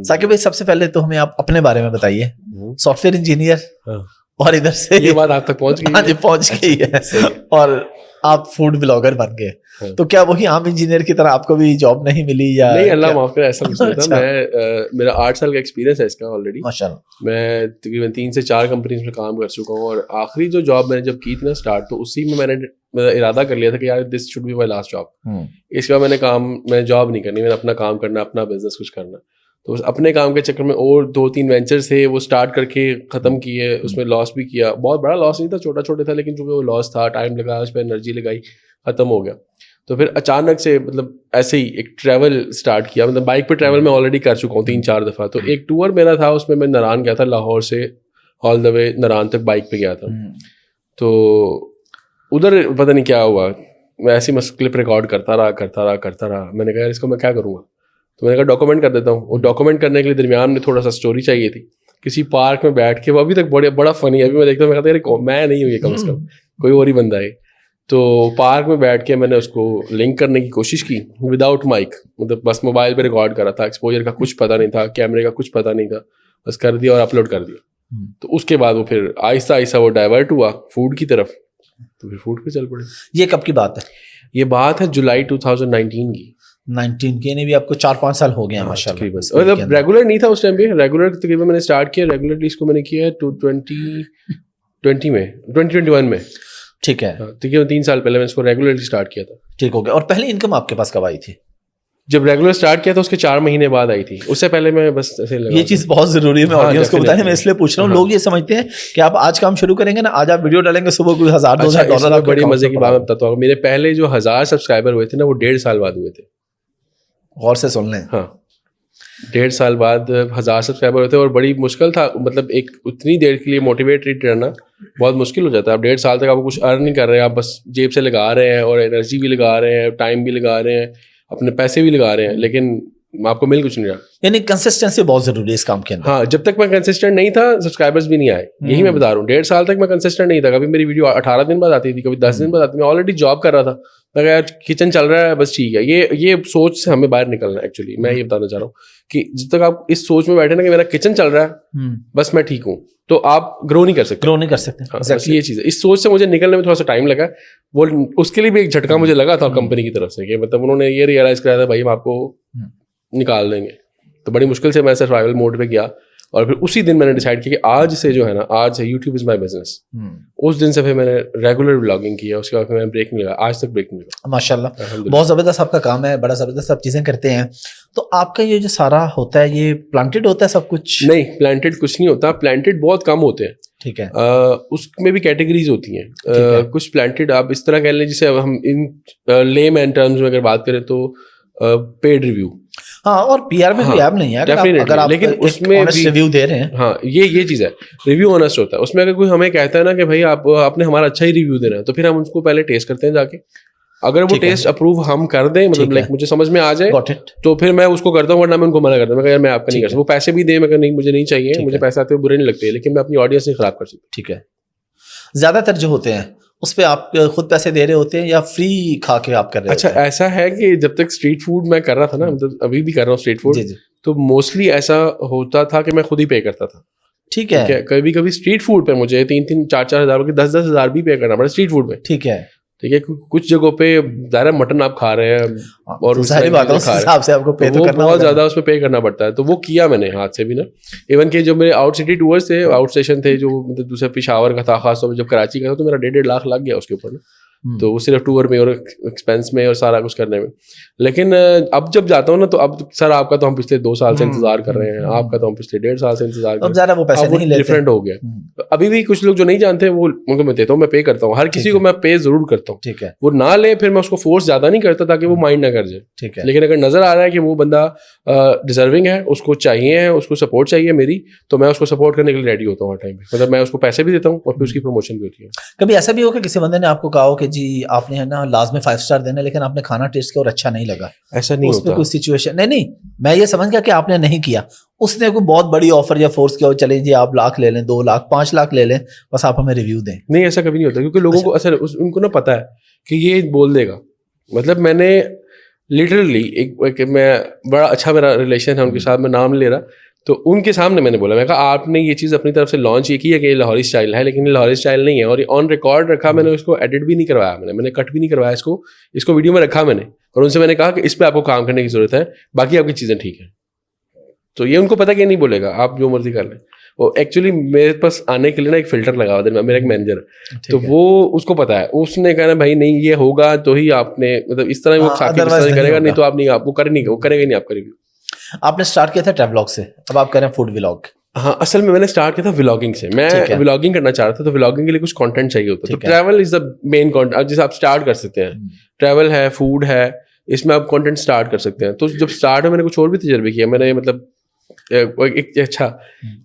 ثاقب بھائی سب سے پہلے تو ہمیں آپ اپنے بارے میں بتائیے. سافٹ ویئر انجینئر اور ادھر سے یہ بات آپ تک پہنچ گئی. ہاں جی پہنچ گئی ہے. اور آپ فوڈ بلاگر بن گئے, تو کیا وہی عام انجینئر کی طرح آپ کو بھی جاب نہیں ملی یا نہیں؟ اللہ معاف کرے, ایسا کچھ نہیں تھا. میں میرا 8 سال کا ایکسپیرینس ہے اس کا آلریڈی ماشاء اللہ. میں تقریباً 3 سے 4 کمپنیز میں کام کر چکا ہوں, اور آخری جو جاب میں نے جب کی تھی نا اسٹارٹ, تو اسی میں نے ارادہ کر لیا تھا کہ یار this should be my last job. اس کے بعد میں جاب نہیں کرنی, میں نے اپنا کام کرنا, اپنا بزنس کچھ کرنا. تو اپنے کام کے چکر میں اور 2-3 وینچرز تھے وہ اسٹارٹ کر کے ختم کیے. اس میں لاس بھی کیا, بہت بڑا لاس نہیں تھا, چھوٹا چھوٹا تھا, لیکن چونکہ وہ لاس تھا, ٹائم لگا, اس پہ انرجی لگائی, ختم ہو گیا. تو پھر اچانک سے مطلب ایسے ہی ایک ٹریول اسٹارٹ کیا. مطلب بائک پہ ٹریول میں آلریڈی کر چکا ہوں 3-4 دفعہ. تو ایک ٹور میرا تھا, اس میں ناران گیا تھا, لاہور سے آل دا وے ناران تک بائک پہ گیا تھا. تو ادھر پتہ نہیں کیا ہوا, میں ایسی کلپ ریکارڈ کرتا رہا. میں نے کہا یار اس کو میں کیا کروں گا, تو میں نے کہا ڈاکومنٹ کر دیتا ہوں. وہ ڈاکومنٹ کرنے کے لیے درمیان میں تھوڑا سا اسٹوری چاہیے تھی. کسی پارک میں بیٹھ کے, وہ ابھی تک بڑا فنی ہے, ابھی میں دیکھتا ہوں, میں کہتا ہوں میں نہیں ہوں یہ, کم از کم کوئی اور ہی بندہ ہے. تو پارک میں بیٹھ کے میں نے اس کو لنک کرنے کی کوشش کی وداؤٹ مائک, مطلب بس موبائل پہ ریکارڈ کرا تھا, ایکسپوجر کا کچھ پتہ نہیں تھا, کیمرے کا کچھ پتہ نہیں تھا, بس کر دیا اور اپلوڈ کر دیا. تو اس کے بعد وہ پھر آہستہ آہستہ وہ ڈائیورٹ ہوا فوڈ کی طرف, تو پھر فوڈ پہ چل پڑے. یہ کب کی بات ہے؟ یہ بات ہے جولائی 2019 کی. 19 کے, یعنی بھی آپ کو 4-5 سال ہو گئے ہیں ماشاء اللہ. مطلب ریگولر نہیں تھا اس ٹائم پہ, ریگولر تقریباً میں نے اسٹارٹ کیا ریگولرلی اس کو میں نے کیا ہے 2021 میں. ٹھیک ہے, تقریباً 3 سال پہلے میں اس کو ریگولرلی اسٹارٹ کیا تھا. ٹھیک ہو گیا. اور پہلی انکم آپ کے پاس کب آئی تھی؟ جب ریگولر اسٹارٹ کیا تھا اس کے 4 مہینے بعد آئی تھی. اس سے پہلے میں بس ایسے لگا. یہ چیز بہت ضروری ہے, میں آڈینس کو بتانے میں اس لیے پوچھ رہا ہوں. لوگ یہ سمجھتے ہیں کہ آپ آج کام شروع کریں گے نا, آج آپ ویڈیو ڈالیں گے, صبح کوئی $1000-2000 بڑی مزے کی بات میں بتاتا ہوں. میرے پہلے جو 1000 سبسکرائبر ہوئے تھے نا, وہ 1.5 سال بعد ہوئے تھے. غور سے سن لیں. ہاں 1.5 سال بعد 1000 سبسکرائبر ہوتے, اور بڑی مشکل تھا. مطلب ایک اتنی دیر کے لیے موٹیویٹڈ رہنا بہت مشکل ہو جاتا ہے. آپ 1.5 سال تک آپ کو کچھ ارن نہیں کر رہے ہیں, آپ بس جیب سے لگا رہے ہیں, اور انرجی بھی لگا رہے ہیں, ٹائم بھی لگا رہے ہیں, اپنے پیسے بھی لگا رہے ہیں, لیکن آپ کو مل کچھ نہیں رہا. یعنی کنسسٹنسی بہت ضروری ہے اس کام کے اندر. ہاں, جب تک میں کنسسٹنٹ نہیں تھا سبسکرائبرز بھی نہیں آئے. یہی میں بتا رہا ہوں, 1.5 سال تک میں کنسسٹنٹ نہیں تھا. کبھی میری ویڈیو 18 دن بعد آتی تھی, کبھی 10 دن بعد آتی تھی. میں آلریڈی جاب کر رہا تھا, میں کہا یار کچن چل رہا ہے بس ٹھیک ہے. یہ سوچ سے ہمیں باہر نکلنا ہے. ایکچولی میں یہ بتانا چاہ رہا ہوں کہ جب تک آپ اس سوچ میں بیٹھے نا کہ میرا کچن چل رہا ہے بس میں ٹھیک ہوں, تو آپ گرو نہیں کر سکتے. یہ چیز ہے. اس سوچ سے مجھے نکلنے میں تھوڑا سا ٹائم لگا. وہ اس کے لیے بھی ایک جھٹکا مجھے لگا تھا کمپنی کی طرف سے, کہ مطلب انہوں نے یہ ریئلائز کرایا تھا بھائی ہم آپ کو نکال دیں گے. تو بڑی مشکل سے میں سروائیول موڈ پہ گیا, اور پھر اسی دن میں نے ڈیسائڈ کیا کہ آج سے جو ہے نا, آج سے یوٹیوب از مائی بزنس. اس دن سے پھر میں نے ریگولر بلاگنگ کیا, اس کے بعد میں نے بریک نہیں لگا, آج تک بریک نہیں لگا. ماشاء اللہ بہت زبردست آپ کا کام ہے, بڑا زبردست آپ چیزیں کرتے ہیں. تو آپ کا یہ جو سارا ہوتا ہے یہ پلانٹڈ ہوتا ہے سب کچھ؟ نہیں, پلانٹڈ کچھ نہیں ہوتا. پلانٹڈ بہت کم ہوتے ہیں. ٹھیک ہے, اس میں بھی کیٹیگریز ہوتی ہیں. کچھ پلانٹڈ آپ اس طرح کہہ لیں, جسے ہم ان لے مین ٹرمز میں اگر بات کریں تو پیڈ ریویو. ہاں, اور پی آر میں کوئی ایپ نہیں ہے اگر آپ لیکن اس میں ریویو دے رہے ہیں. ہاں, یہ چیز ہے, ریویو آنیسٹ ہوتا ہے. اس میں اگر کوئی ہمیں کہتا ہے نا کہ بھائی آپ نے ہمارا اچھا ہی ریویو دینا ہے, تو پھر ہم اس کو پہلے ٹیسٹ کرتے ہیں جا کے. اگر وہ ٹیسٹ اپروو ہم کر دیں, مطلب لائک مجھے سمجھ میں آ جائے, تو پھر میں اس کو کرتا ہوں, ورنہ میں ان کو منع کرتا ہوں. میں کہا میں آپ کا نہیں کر سکتا. وہ پیسے بھی دیں, میں کہا نہیں مجھے نہیں چاہیے, مجھے پیسے آتے ہوئے برے نہیں لگتے, لیکن میں اپنی آڈینس نہیں خراب کر سکتا. ٹھیک ہے. زیادہ تر جو ہوتے ہیں اس پہ آپ خود پیسے دے رہے ہوتے ہیں یا فری کھا کے آپ کر رہے ہیں؟ اچھا, ایسا ہے کہ جب تک اسٹریٹ فوڈ میں کر رہا تھا نا, مطلب ابھی بھی کر رہا ہوں اسٹریٹ فوڈ, تو موسٹلی ایسا ہوتا تھا کہ میں خود ہی پے کرتا تھا. ٹھیک ہے. کبھی اسٹریٹ فوڈ پہ مجھے 3-4 ہزار کے 10 ہزار بھی پے کرنا پڑا اسٹریٹ فوڈ پہ. ٹھیک ہے. ٹھیک ہے, کچھ جگہوں پہ ظاہر مٹن آپ کھا رہے ہیں, اور بہت زیادہ اس میں پے کرنا پڑتا ہے. تو وہ کیا میں نے ہاتھ سے بھی نا. ایون کہ جو میرے آؤٹ سٹی ٹورس تھے, آؤٹ اسٹیشن تھے, جو مطلب دوسرے پشاور کا تھا, خاص طور پہ جب کراچی کا تھا, تو میرا 1.5 لاکھ لگ گیا اس کے اوپر نا. تو وہ صرف ٹور میں اور ایکسپینس میں اور سارا کچھ کرنے میں. لیکن اب جب جاتا ہوں نا, تو اب سر آپ کا تو ہم پچھلے 2 سال سے انتظار کر رہے ہیں, آپ کا تو ہم پچھلے 1.5 سال سے انتظار کر رہے ہیں, ڈفرینٹ ہو گیا. ابھی بھی کچھ لوگ جو نہیں جانتے وہ ان کو میں دیتا ہوں, میں پے کرتا ہوں. ہر کسی کو میں پے ضرور کرتا ہوں. ٹھیک ہے. وہ نہ لے پھر میں اس کو فورس زیادہ نہیں کرتا تاکہ وہ مائنڈ نہ کر جائے. ٹھیک ہے. لیکن اگر نظر آ رہا ہے کہ وہ بندہ ڈیزرونگ ہے, اس کو چاہیے ہے, اس کو سپورٹ چاہیے میری, تو میں اس کو سپورٹ کرنے کے لیے ریڈی ہوتا ہوں ہر ٹائم پہ. مطلب میں اس کو پیسے بھی دیتا ہوں اور پھر اس کی پروموشن بھی ہوتی ہے. کبھی ایسا بھی ہو کہ کسی بندے نے آپ کو کہا ہو کہ جی آپ نے ہے نا لازمی 5 اسٹار دینا, لیکن آپ نے کھانا ٹیسٹ کیا اور اچھا نہیں لگا؟ ایسا نہیں ہوتا. کوئی سچویشن نہیں, میں یہ سمجھ گیا کہ آپ نے نہیں کیا, اس نے کوئی بہت بڑی آفر یا فورس کیا, چلیں جی آپ 1 لاکھ لے لیں, 2 لاکھ 5 لاکھ لے لیں, بس آپ ہمیں ریویو دیں. نہیں, ایسا کبھی نہیں ہوتا, کیونکہ لوگوں کو اصل ان کو نا پتا ہے کہ یہ بول دے گا. مطلب میں نے لٹرلی ایک میں بڑا اچھا میرا ریلیشن ہے ان کے ساتھ, میں نام لے رہا, تو ان کے سامنے میں نے بولا, میں کہا آپ نے یہ چیز اپنی طرف سے لانچ یہ کی ہے کہ یہ لاہوری اسٹائل ہے, لیکن یہ لاہوری اسٹائل نہیں ہے, اور یہ آن ریکارڈ رکھا میں نے, اس کو ایڈٹ بھی نہیں کروایا میں نے کٹ بھی نہیں کروایا اس کو ویڈیو میں رکھا میں نے, اور ان سے میں نے کہا کہ اس پہ آپ کو کام کرنے کی ضرورت ہے, باقی آپ کی چیزیں ٹھیک ہیں. تو یہ ان کو پتا کہ نہیں بولے گا آپ جو مرضی کر لیں. وہ ایکچولی میرے پاس آنے کے لیے نا ایک فلٹر لگا ہوا تھا, میرا ایک مینیجر, تو وہ اس کو پتا ہے, اس نے کہا بھائی نہیں یہ ہوگا تو ہی آپ نے, مطلب اس طرح وہ کرے گا, نہیں تو آپ نہیں, آپ وہ کرے گا نہیں آپ کا ریویو. آپ نے اسٹارٹ کیا تھا ٹریولاگ سے, اب آپ کر رہے ہیں فوڈ ولاگ. ہاں اصل میں نے اسٹارٹ کیا تھا ولاگنگ سے, میں ولاگنگ کرنا چاہ رہا تھا, تو ولاگنگ کے لیے کچھ کانٹینٹ چاہیے ہوتا ہے, تو travel is the main content جسے آپ اسٹارٹ کر سکتے ہیں. ٹریول ہے, فوڈ ہے, اس میں آپ کانٹینٹ اسٹارٹ کر سکتے ہیں. تو جب اسٹارٹ میں نے کچھ اور بھی تجربے کیا, میں نے مطلب ایک اچھا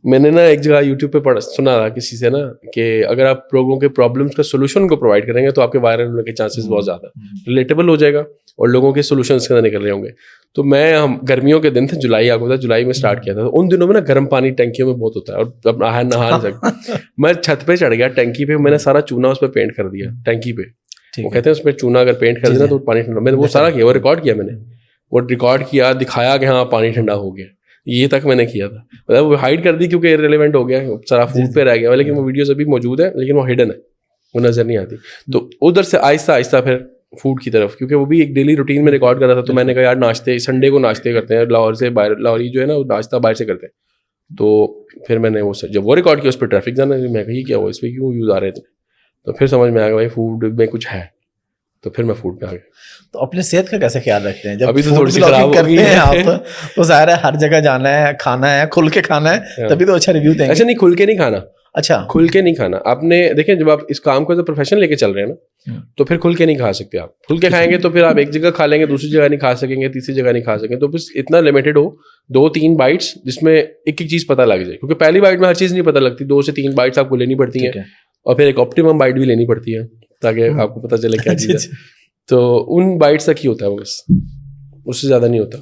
میں نے نا ایک جگہ یوٹیوب پہ سنا تھا کسی سے نا کہ اگر آپ لوگوں کے پرابلمس کا سولوشن کو پرووائڈ کریں گے تو آپ کے وائرل ہونے کے چانسز بہت زیادہ ریلیٹیبل ہو جائے گا اور لوگوں کے سولوشنس کے اندر نکل رہے ہوں گے. تو میں گرمیوں کے دن تھے, جولائی آپ کو پتا جولائی میں اسٹارٹ کیا تھا, تو ان دنوں میں نا گرم پانی ٹینکیوں میں بہت ہوتا ہے اور نہا نہیں سکتا. میں چھت پہ چڑھ گیا ٹینکی پہ, میں نے سارا چونا اس پہ پینٹ کر دیا ٹینکی پہ. وہ کہتے ہیں اس پہ چونا اگر پینٹ کر دینا تو پانی ٹھنڈا, میں نے وہ سارا کیا, وہ ریکارڈ کیا, میں نے وہ ریکارڈ کیا, دکھایا کہ ہاں پانی ٹھنڈا ہو گیا, یہ تک میں نے کیا تھا. مطلب وہ ہائڈ کر دی کیونکہ ریلیونٹ ہو گیا, سارا فوڈ پہ رہ گیا, لیکن وہ ویڈیوز ابھی موجود ہے لیکن وہ ہڈن ہے, وہ نظر نہیں آتی. تو ادھر سے آہستہ آہستہ پھر فوڈ کی طرف, کیونکہ وہ بھی ایک ڈیلی روٹین میں ریکارڈ کر رہا تھا. تو میں نے کہا یار ناشتے سنڈے کو ناشتے کرتے ہیں لاہور سے باہر, لاہوری جو ہے نا وہ ناشتہ باہر سے کرتے ہیں. تو پھر میں نے وہ جب وہ ریکارڈ کیا اس پہ ٹریفک جانا, میں کہی کیا ہوا اس پہ کیوں ویوز آ رہے تھے, تو پھر سمجھ میں آ گیا بھائی فوڈ میں کچھ ہے, تو پھر میں فوڈ پہ آ گیا. تو اپنے صحت کا کیسے خیال رکھتے ہیں جب ابھی تو تھوڑی سی خراب کرتے ہیں آپ, تو ظاہر ہے ہر جگہ جانا ہے, کھانا ہے, کھل کے کھانا ہے, تبھی تو اچھا ریویو دیں گے. ایسا نہیں کھل کے نہیں کھانا, اچھا کھل کے نہیں کھانا. آپ نے دیکھیں جب آپ اس کام کو پروفیشن لے کے چل رہے ہیں نا, تو پھر کھل کے نہیں کھا سکتے. آپ کھل کے کھائیں گے تو پھر آپ ایک جگہ کھا لیں گے, دوسری جگہ نہیں کھا سکیں گے, تیسری جگہ نہیں کھا سکیں. تو بس اتنا لمیٹڈ ہو, 2-3 بائٹس جس میں ایک چیز پتہ لگ جائے, کیونکہ پہلی بائٹ میں ہر چیز نہیں پتہ لگتی, 2 سے 3 بائٹس آپ کو لینی پڑتی ہیں, اور پھر ایک آپٹیمم بائٹ بھی لینی پڑتی ہے تاکہ آپ کو پتہ چلے کیا چیز ہے. تو ان بائٹس تک ہی ہوتا ہے وہ, بس اس سے زیادہ نہیں ہوتا.